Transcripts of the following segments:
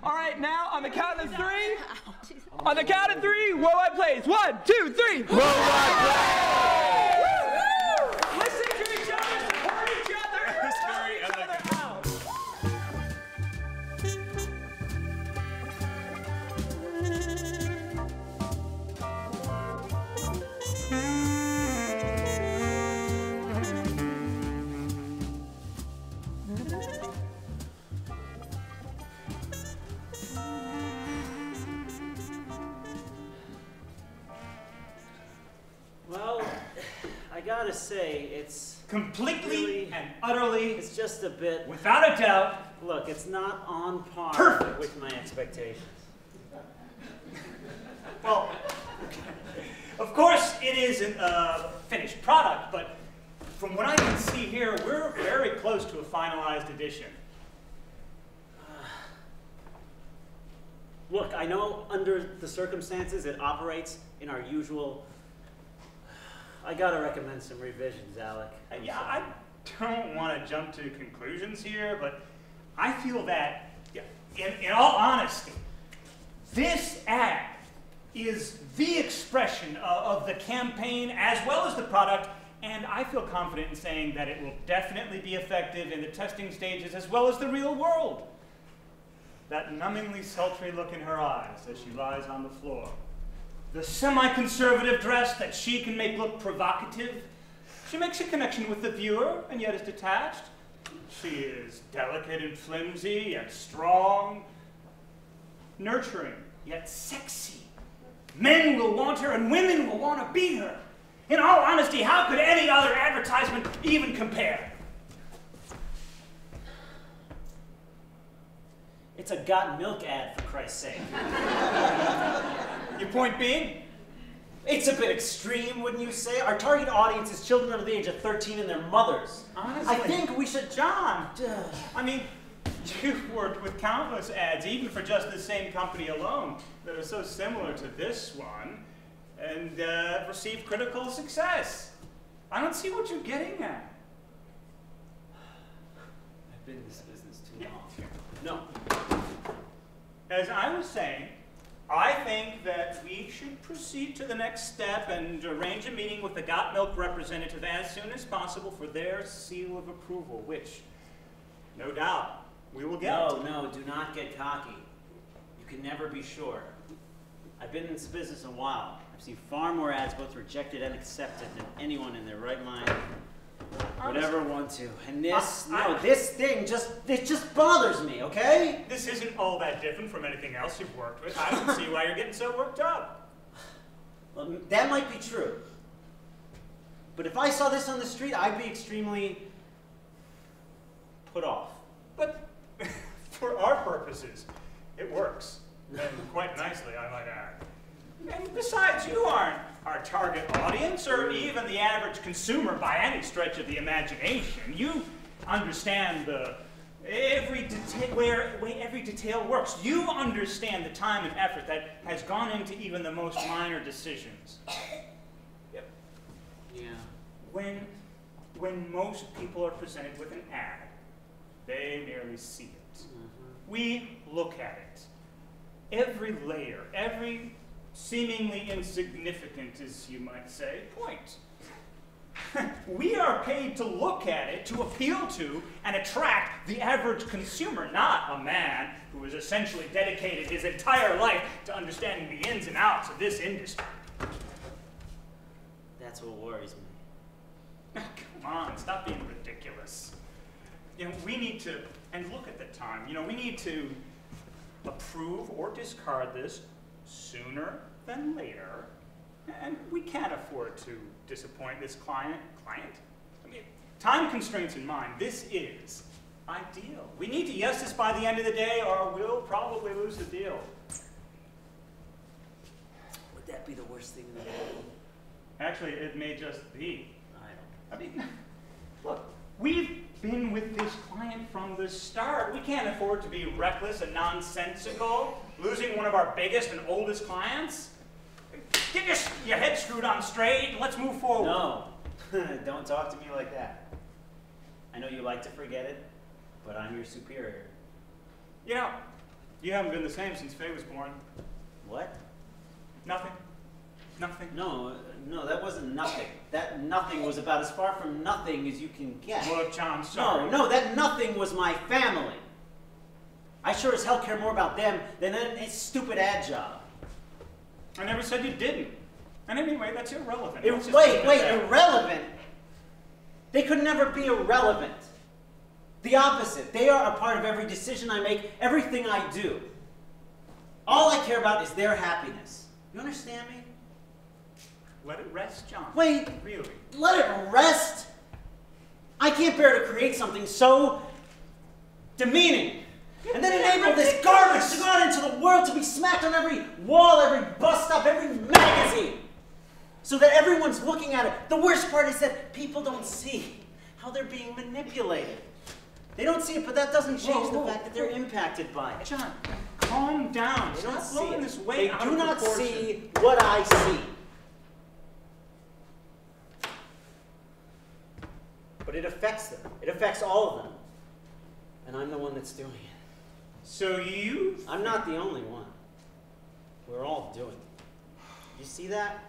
All right, now on the count of three. On the count of three, Worldwide Plays. 1, 2, 3. Worldwide Plays. Listen to each other, support each other, help each other out. Well, I gotta say, it's completely really, and utterly, it's just a bit, without a doubt, look, it's not on par perfect with my expectations. Well, of course it isn't a finished product, but from what I can see here, we're very close to a finalized edition. Look, I know under the circumstances it operates in our usual. I gotta recommend some revisions, Alec. Yeah, I don't want to jump to conclusions here, but I feel that, in all honesty, this ad is the expression of the campaign as well as the product, and I feel confident in saying that it will definitely be effective in the testing stages as well as the real world. That numbingly sultry look in her eyes as she lies on the floor. The semi-conservative dress that she can make look provocative. She makes a connection with the viewer and yet is detached. She is delicate and flimsy yet strong. Nurturing yet sexy. Men will want her and women will want to be her. In all honesty, how could any other advertisement even compare? It's a got milk ad, for Christ's sake. Your point being? It's a bit extreme, wouldn't you say? Our target audience is children under the age of 13 and their mothers. Honestly, I think we should... John, I mean, you've worked with countless ads, even for just the same company alone, that are so similar to this one, and received critical success. I don't see what you're getting at. I've been in this business too long. No. As I was saying, I think that we should proceed to the next step and arrange a meeting with the Got Milk representative as soon as possible for their seal of approval, which, no doubt, we will get. No, do not get cocky. You can never be sure. I've been in this business a while. I've seen far more ads both rejected and accepted than anyone in their right mind would ever want to. And this, this thing just bothers me, okay? This isn't all that different from anything else you've worked with. I don't see why you're getting so worked up. Well, that might be true. But if I saw this on the street, I'd be extremely put off. But for our purposes, it works. And quite nicely, I might add. And besides, you aren't our target audience or even the average consumer by any stretch of the imagination. You understand every way every detail works. You understand the time and effort that has gone into even the most minor decisions. Yep. Yeah. When most people are presented with an ad, they merely see it. Mm-hmm. We look at it. Every layer, every seemingly insignificant, as you might say, point. We are paid to look at it, to appeal to and attract the average consumer, not a man who has essentially dedicated his entire life to understanding the ins and outs of this industry. That's what worries me. Come on, stop being ridiculous. You know, we need to, and look at the time, you know, we need to approve or discard this sooner than later, and we can't afford to disappoint this client. I mean, time constraints in mind, this is ideal. We need to yes this by the end of the day, or we'll probably lose the deal. Would that be the worst thing in the world? Actually, it may just be. I mean, look, we've been with this client from the start. We can't afford to be reckless and nonsensical, losing one of our biggest and oldest clients. Get your head screwed on straight and let's move forward. No, don't talk to me like that. I know you like to forget it, but I'm your superior. You know, You haven't been the same since Faye was born. What? Nothing. Nothing. No, that wasn't nothing. That nothing was about as far from nothing as you can get. Look, John, sorry. No, that nothing was my family. I sure as hell care more about them than a stupid ad job. I never said you didn't. And anyway, that's irrelevant. Wait, irrelevant? They could never be irrelevant. The opposite. They are a part of every decision I make, everything I do. All I care about is their happiness. You understand me? Let it rest, John. Wait. Really? Let it rest? I can't bear to create something so demeaning. And then enable this garbage to go out into the world to be smacked on every wall, every bus stop, every magazine. So that everyone's looking at it. The worst part is that people don't see how they're being manipulated. They don't see it, but that doesn't change the fact that they're impacted by it. John, calm down. Stop blowing this way out of proportion. They do not see what I see. But it affects them. It affects all of them. And I'm the one that's doing it. So you... I'm not the only one. We're all doing it. You see that?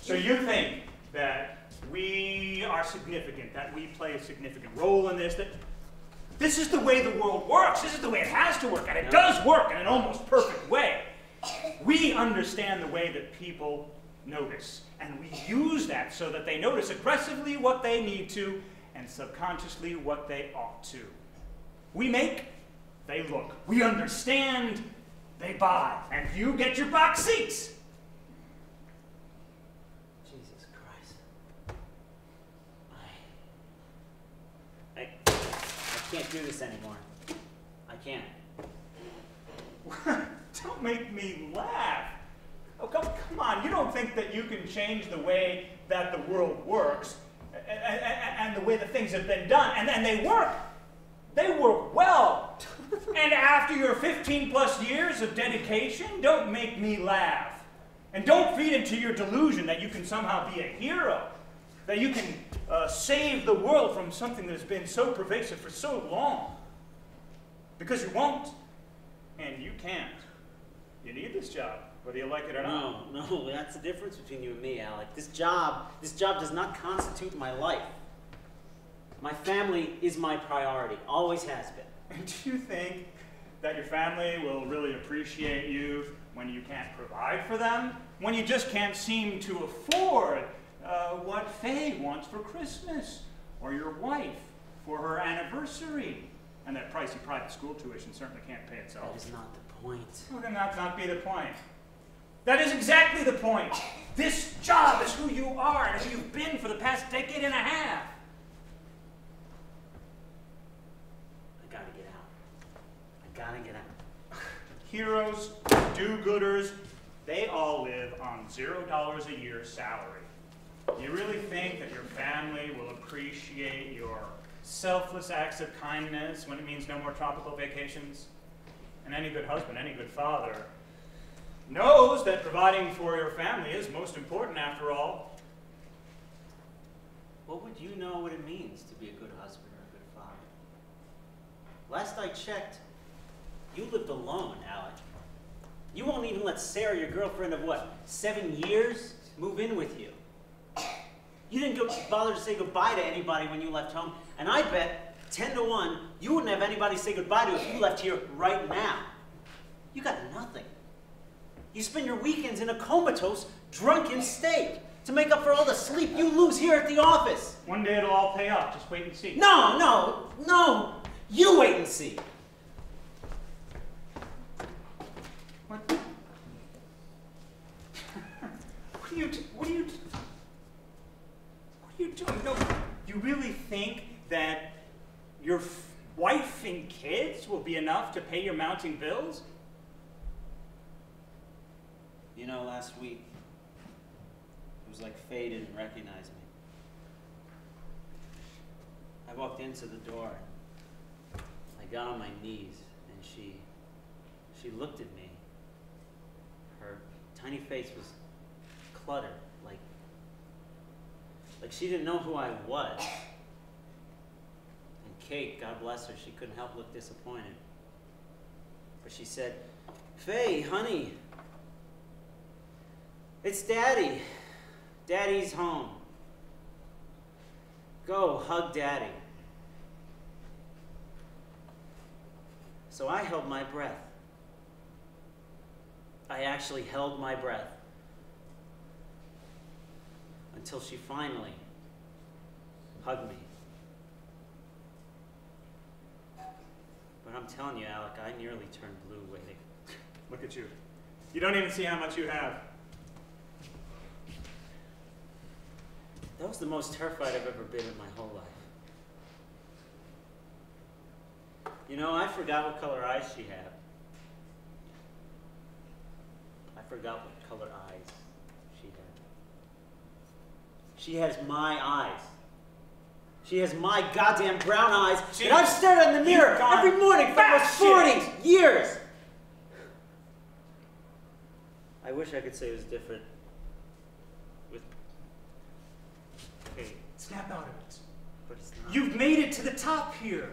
So you think that we are significant, that we play a significant role in this, that this is the way the world works, this is the way it has to work, and it does work in an almost perfect way. We understand the way that people notice, and we use that so that they notice aggressively what they need to, and subconsciously what they ought to. We make, they look. We understand, they buy, and you get your box seats. Jesus Christ. I can't do this anymore. I can't. Don't make me laugh. Oh, come on. You don't think that you can change the way that the world works and the way the things have been done. And they work. They work well. And after your 15 plus years of dedication, don't make me laugh. And don't feed into your delusion that you can somehow be a hero. That you can save the world from something that has been so pervasive for so long. Because you won't. And you can't. You need this job, whether you like it or not. No, that's the difference between you and me, Alec. This job does not constitute my life. My family is my priority, always has been. And do you think that your family will really appreciate you when you can't provide for them? When you just can't seem to afford what Faye wants for Christmas, or your wife for her anniversary? And that pricey private school tuition certainly can't pay itself. That is not the point. Well, then that not be the point. That is exactly the point. This job is who you are and who you've been for the past decade and a half. I gotta get out. I gotta get out. Heroes, do-gooders, they all live on $0 a year salary. You really think that your family will appreciate your selfless acts of kindness when it means no more tropical vacations? And any good husband, any good father knows that providing for your family is most important after all. What would you know what it means to be a good husband or a good father? Last I checked, you lived alone, Alec. You won't even let Sarah, your girlfriend of what, 7 years, move in with you. You didn't bother to say goodbye to anybody when you left home, and I bet 10 to 1 you wouldn't have anybody to say goodbye to if you left here right now. You got nothing. You spend your weekends in a comatose, drunken state to make up for all the sleep you lose here at the office. One day it'll all pay off. Just wait and see. No. You wait and see. What are you doing? No, you really think that your wife and kids will be enough to pay your mounting bills? You know, last week, it was like Faye didn't recognize me. I walked into the door. I got on my knees, and she looked at me. Her tiny face was cluttered, like she didn't know who I was. And Kate, God bless her, she couldn't help look disappointed. But she said, "Faye, honey, it's Daddy. Daddy's home. Go hug Daddy." So I held my breath. I actually held my breath until she finally hugged me. But I'm telling you, Alec, I nearly turned blue waiting. Look at you. You don't even see how much you have. That was the most terrified I've ever been in my whole life. You know, I forgot what color eyes she had. I forgot what color eyes she had. She has my eyes. She has my goddamn brown eyes, and I've stared in the mirror every morning for almost 40 years. I wish I could say it was different. Hey, snap out of it. But it's not. You've made it to the top here.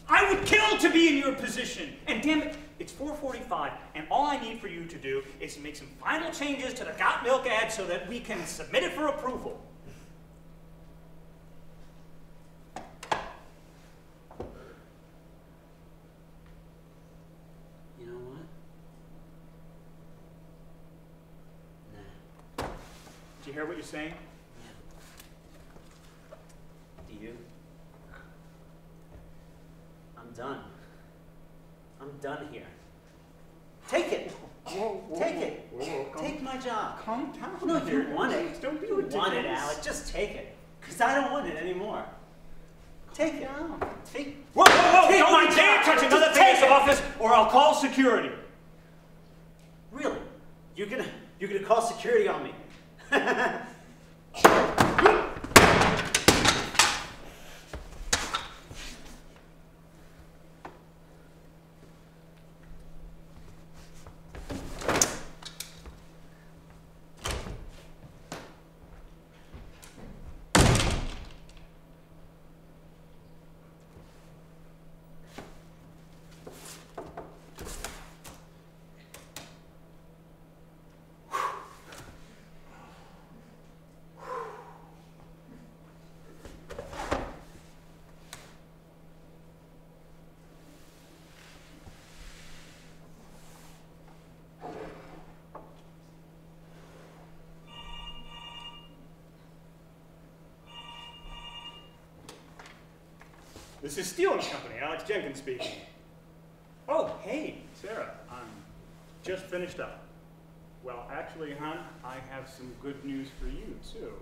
I would kill to be in your position. And damn it, it's 4:45, and all I need for you to do is to make some final changes to the Got Milk ad so that we can submit it for approval. You know what? Nah. Do you hear what you're saying? Do you? I'm done. I'm done here. Take it. Take it. Take my job. Calm down. No, you want it. Don't be You want it, ridiculous. Alec. Just take it. Because I don't want it anymore. Take it. Take. Whoa, whoa, whoa! Take Don't my you dare job. touch Just another thing in take this it. office, or I'll call security. Really? You're gonna call security on me? This is Steel & Company, Alex Jenkins speaking. Oh, hey, Sarah, I'm just finished up. Well, actually, hon, I have some good news for you, too.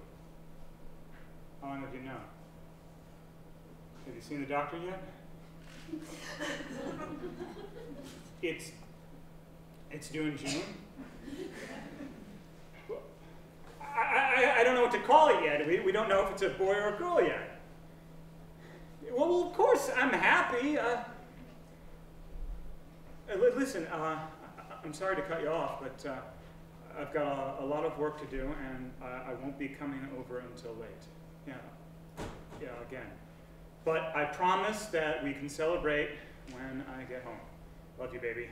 How long have you known? Have you seen the doctor yet? It's due in June. Well, I don't know what to call it yet. We don't know if it's a boy or a girl yet. Well, of course, I'm happy. Listen, I'm sorry to cut you off, but I've got a lot of work to do, and I won't be coming over until late. Yeah, again. But I promise that we can celebrate when I get home. Love you, baby.